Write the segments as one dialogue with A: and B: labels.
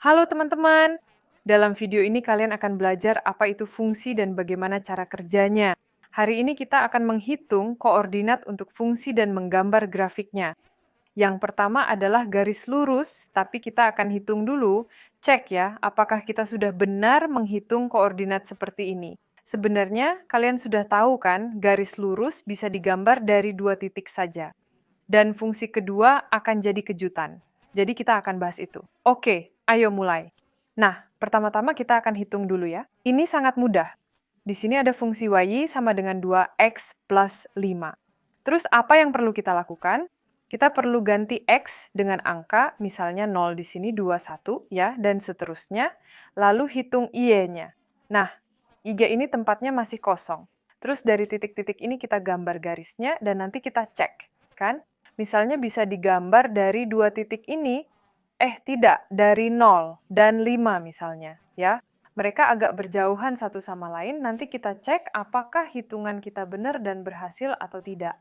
A: Halo teman-teman, dalam video ini kalian akan belajar apa itu fungsi dan bagaimana cara kerjanya. Hari ini kita akan menghitung koordinat untuk fungsi dan menggambar grafiknya. Yang pertama adalah garis lurus, tapi kita akan hitung dulu, cek ya, apakah kita sudah benar menghitung koordinat seperti ini. Sebenarnya kalian sudah tahu kan, garis lurus bisa digambar dari 2 titik saja. Dan fungsi kedua akan jadi kejutan. Jadi kita akan bahas itu. Oke, ayo mulai. Nah, pertama-tama kita akan hitung dulu ya. Ini sangat mudah. Di sini ada fungsi y sama dengan 2x plus 5. Terus apa yang perlu kita lakukan? Kita perlu ganti x dengan angka, misalnya 0 di sini 21 ya, dan seterusnya. Lalu hitung y-nya. Nah, IG ini tempatnya masih kosong. Terus dari titik-titik ini kita gambar garisnya dan nanti kita cek, kan? Misalnya bisa digambar dari 2 titik ini, tidak, dari 0 dan 5 misalnya, ya. Mereka agak berjauhan satu sama lain, nanti kita cek apakah hitungan kita benar dan berhasil atau tidak.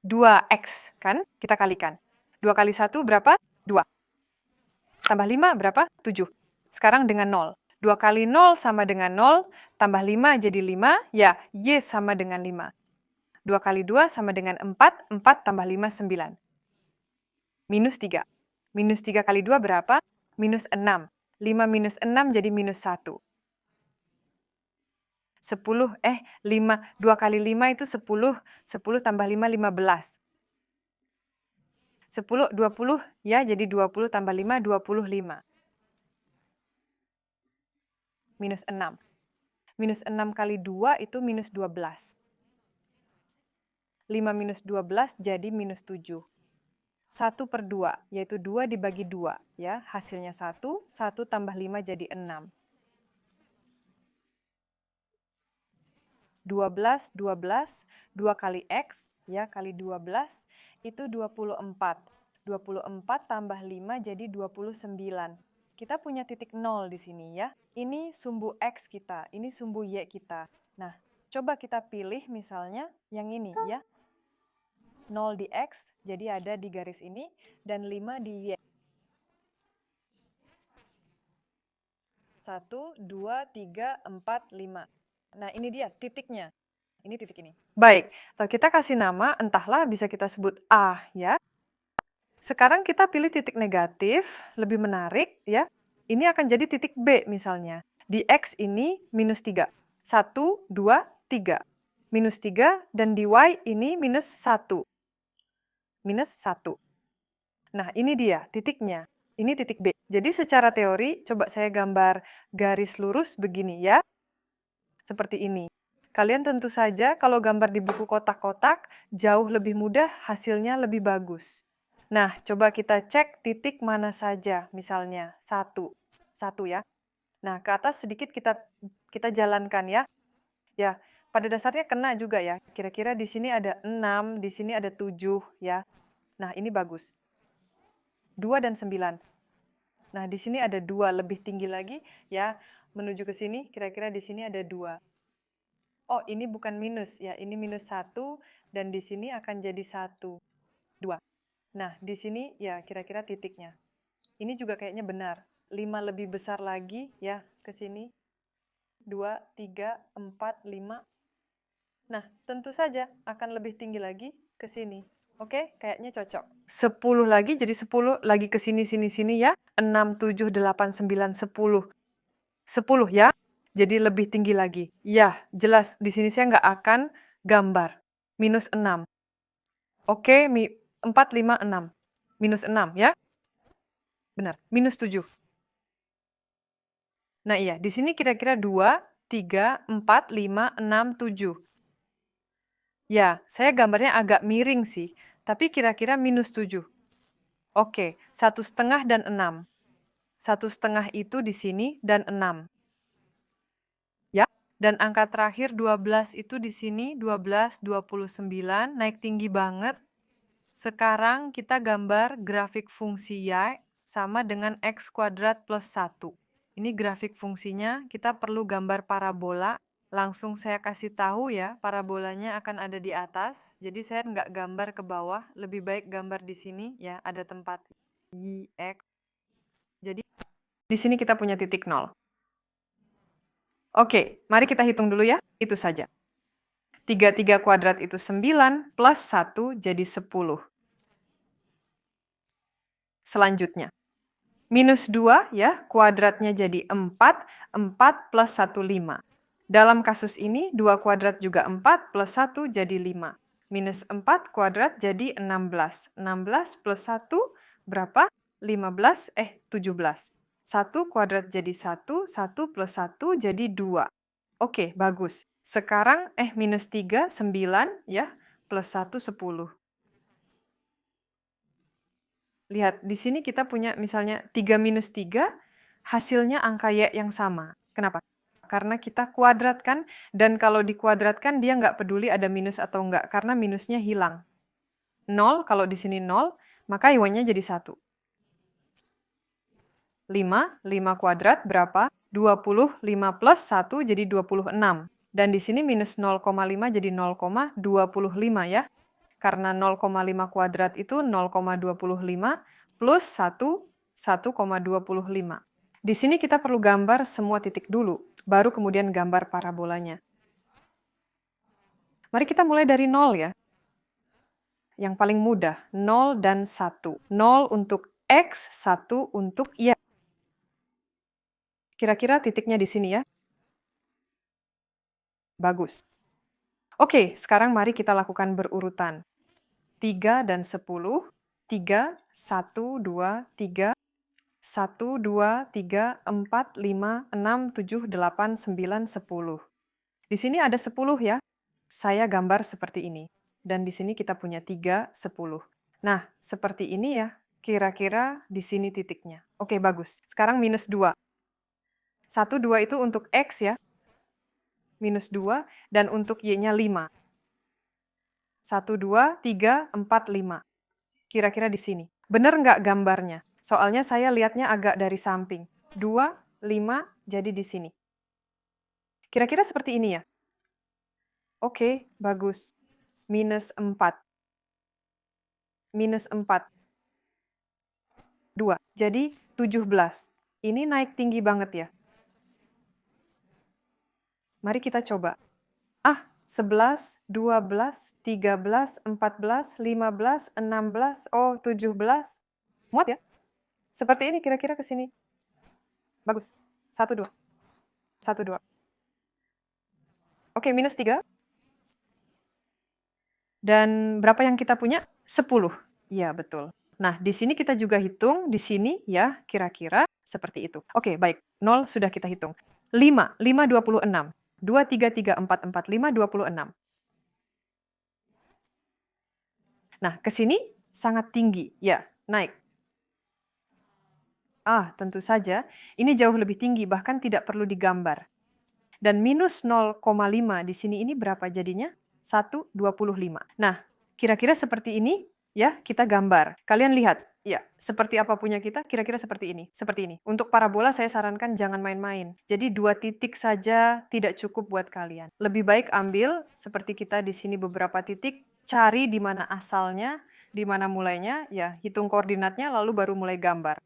A: 2x, kan? Kita kalikan. 2 kali 1 berapa? 2. Tambah 5 berapa? 7. Sekarang dengan 0. 2 kali 0 sama dengan 0, tambah 5 jadi 5, ya, y sama dengan 5. 2 kali 2 sama dengan 4, 4 tambah 5, 9. Minus 3. Minus 3 kali 2 berapa? Minus 6. 5 minus 6 jadi minus 1. 10, 5. 2 kali 5 itu 10. 10 tambah 5, 15. 10, 20, ya, jadi 20 tambah 5, 25. Minus 6. Minus 6 kali 2 itu minus 12. 5 minus 12 jadi minus 7. 1/2, yaitu 2 dibagi 2, ya, hasilnya 1, 1 tambah 5 jadi 6. 12, 12, 2 kali X, ya, kali 12, itu 24. 24 tambah 5 jadi 29. Kita punya titik 0 di sini, ya. Ini sumbu X kita, ini sumbu Y kita. Nah, coba kita pilih misalnya yang ini, ya. 0 di X, jadi ada di garis ini, dan 5 di Y. 1, 2, 3, 4, 5. Nah, ini dia titiknya. Ini titik ini. Baik, kita kasih nama, entahlah bisa kita sebut A, ya. Sekarang kita pilih titik negatif, lebih menarik, ya. Ini akan jadi titik B misalnya. Di X ini minus 3. 1, 2, 3. Minus 3, dan di Y ini minus 1. Minus 1. Nah, ini dia titiknya. Ini titik B. Jadi secara teori, coba saya gambar garis lurus begini ya. Seperti ini. Kalian tentu saja kalau gambar di buku kotak-kotak, jauh lebih mudah, hasilnya lebih bagus. Nah, coba kita cek titik mana saja, misalnya 1. 1 ya. Nah, ke atas sedikit kita jalankan ya. Ya, pada dasarnya kena juga ya. Kira-kira di sini ada 6, di sini ada 7 ya. Nah, ini bagus. 2 dan 9. Nah, di sini ada 2, lebih tinggi lagi ya. Menuju ke sini, kira-kira di sini ada 2. Oh, ini bukan minus ya, ini minus 1, dan di sini akan jadi 1, 2. Nah, di sini ya kira-kira titiknya. Ini juga kayaknya benar. 5 lebih besar lagi ya ke sini. 2, 3, 4, 5. Nah, tentu saja akan lebih tinggi lagi ke sini. Oke, kayaknya cocok. 10 lagi jadi 10 lagi ke sini, sini, sini ya. 6, 7, 8, 9, 10. 10 ya. Jadi lebih tinggi lagi. Ya, jelas di sini saya nggak akan gambar. Minus 6. Oke, 4, 5, 6. Minus 6 ya. Benar, minus 7. Nah iya, di sini kira-kira 2, 3, 4, 5, 6, 7. Ya, saya gambarnya agak miring sih, tapi kira-kira minus 7. Oke, 1,5 dan 6. 1,5 itu di sini dan 6. Ya, dan angka terakhir 12 itu di sini, 12, 29, naik tinggi banget. Sekarang kita gambar grafik fungsi y sama dengan x kuadrat plus 1. Ini grafik fungsinya, kita perlu gambar parabola. Langsung saya kasih tahu ya, parabolanya akan ada di atas. Jadi saya nggak gambar ke bawah, lebih baik gambar di sini ya, ada tempat y, x. Jadi Di sini kita punya titik 0. Oke, mari kita hitung dulu ya. Itu saja. 3 kuadrat itu 9, plus 1 jadi 10. Selanjutnya, minus 2 ya, kuadratnya jadi 4, 4 plus 1, 5. Dalam kasus ini, 2 kuadrat juga 4 plus 1 jadi 5. Minus 4 kuadrat jadi 16. 16 plus 1 berapa? 17. 1 kuadrat jadi 1, 1 plus 1 jadi 2. Oke, bagus. Sekarang, minus 3, 9, ya, plus 1, 10. Lihat, di sini kita punya misalnya 3 minus 3, hasilnya angka Y yang sama. Kenapa? Karena kita kuadratkan, dan kalau dikuadratkan dia nggak peduli ada minus atau nggak, karena minusnya hilang. 0, kalau di sini 0, maka Y-nya jadi 1. 5 kuadrat berapa? 25 plus 1 jadi 26. Dan di sini minus 0,5 jadi 0,25 ya. Karena 0,5 kuadrat itu 0,25 plus 1, 1,25. Di sini kita perlu gambar semua titik dulu, baru kemudian gambar parabolanya. Mari kita mulai dari 0 ya. Yang paling mudah, 0 dan 1. 0 untuk X, 1 untuk Y. Kira-kira titiknya di sini ya. Bagus. Oke, sekarang mari kita lakukan berurutan. 3 dan 10. 3, 1, 2, 3. 1, 2, 3, 4, 5, 6, 7, 8, 9, 10. Di sini ada 10 ya. Saya gambar seperti ini. Dan di sini kita punya 3, 10. Nah, seperti ini ya. Kira-kira di sini titiknya. Oke, bagus. Sekarang minus 2. 1, 2 itu untuk X ya. Minus 2. Dan untuk Y-nya 5. 1, 2, 3, 4, 5. Kira-kira di sini. Benar nggak gambarnya? Soalnya saya lihatnya agak dari samping. 2, 5, jadi di sini. Kira-kira seperti ini ya? Oke, bagus. Minus 4. Minus 4. 2, jadi 17. Ini naik tinggi banget ya. Mari kita coba. 11, 12, 13, 14, 15, 16, 17. Muat ya? Seperti ini kira-kira ke sini. Bagus. 1, 2. 1, 2. Oke, minus 3. Dan berapa yang kita punya? 10. Iya, betul. Nah, di sini kita juga hitung, di sini ya, kira-kira seperti itu. Oke, baik. 0 sudah kita hitung. 5, 26. 2, 3, 3, 4, 4, 5, 26. Nah, ke sini sangat tinggi. Ya, naik. Tentu saja, ini jauh lebih tinggi, bahkan tidak perlu digambar. Dan minus 0,5 di sini ini berapa jadinya? 1,25. Nah, kira-kira seperti ini, ya, kita gambar. Kalian lihat, ya, seperti apa punya kita, kira-kira seperti ini. Seperti ini. Untuk parabola saya sarankan jangan main-main. Jadi 2 titik saja tidak cukup buat kalian. Lebih baik ambil, seperti kita di sini beberapa titik, cari di mana asalnya, di mana mulainya, ya, hitung koordinatnya, lalu baru mulai gambar.